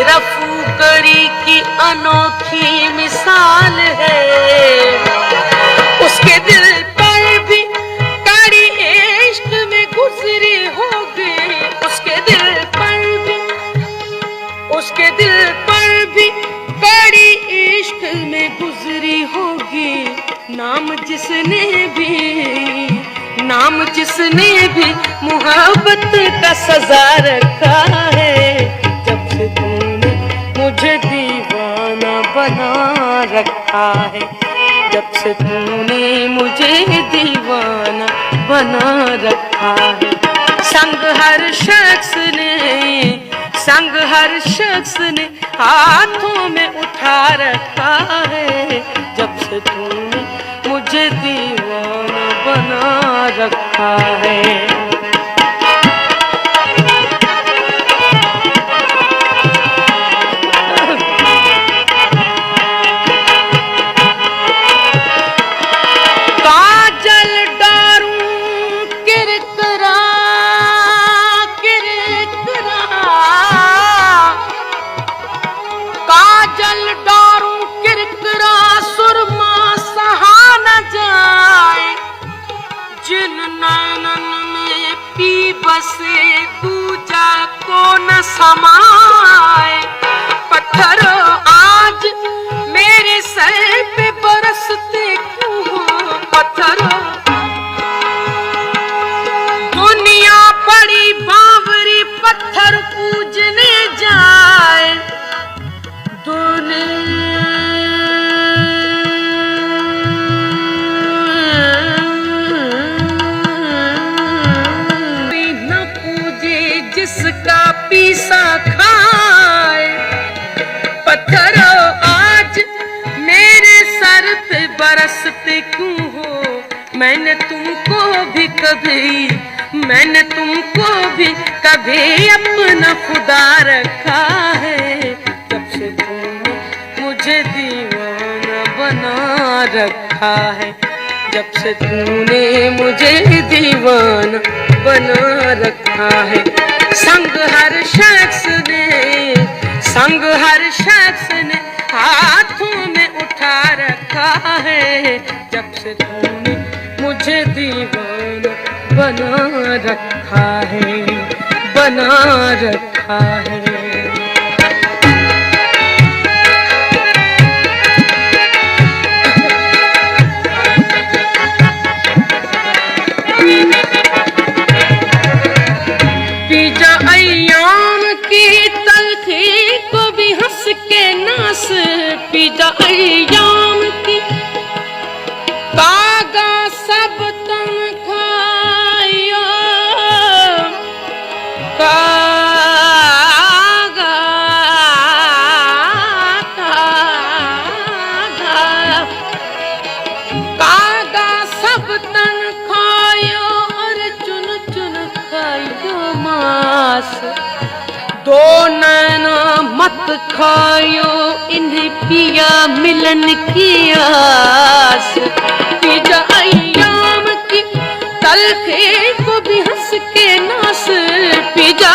रफूकरी की अनोखी मिसाल है। उसके दिल पर भी कड़ी इश्क में गुजरी होगी, उसके दिल पर भी कड़ी इश्क में गुजरी होगी। नाम जिसने भी मोहब्बत का सजा रखा है। जब से तूने मुझे दीवाना बना रखा है, जब से तूने मुझे दीवाना बना रखा है। संग हर शख्स ने हाथों में उठा रखा है। जब से तूने मुझे दीवाना बना रखा है। बसे दूजा को न समाए, पत्थरों आज मेरे सर पे बरसते क्यों हो। पत्थरों दुनिया बड़ी बावरी पत्थर पूजने जाए। जिसका पीसा खाए, पत्थरों आज मेरे सर पे बरसते क्यों हो। मैंने तुमको भी कभी अपना खुदा रखा है। जब से तुमने मुझे दीवाना बना रखा है, जब से तूने मुझे दीवाना बना रखा है। संग हर शख्स ने हाथों में उठा रखा है। जब से तूने मुझे दीवाना बना रखा है, बना रखा है। की तलखी को भी हंस के नास पीजा अय्याम की कागा सब तन खायो। कागा सब तन खायो और चुन चुन खायो मांस। दो नैना मत खायो इन्हें पिया मिलन की आस। पीजा अय्याम की तलखे को भी हंस के नास, पीजा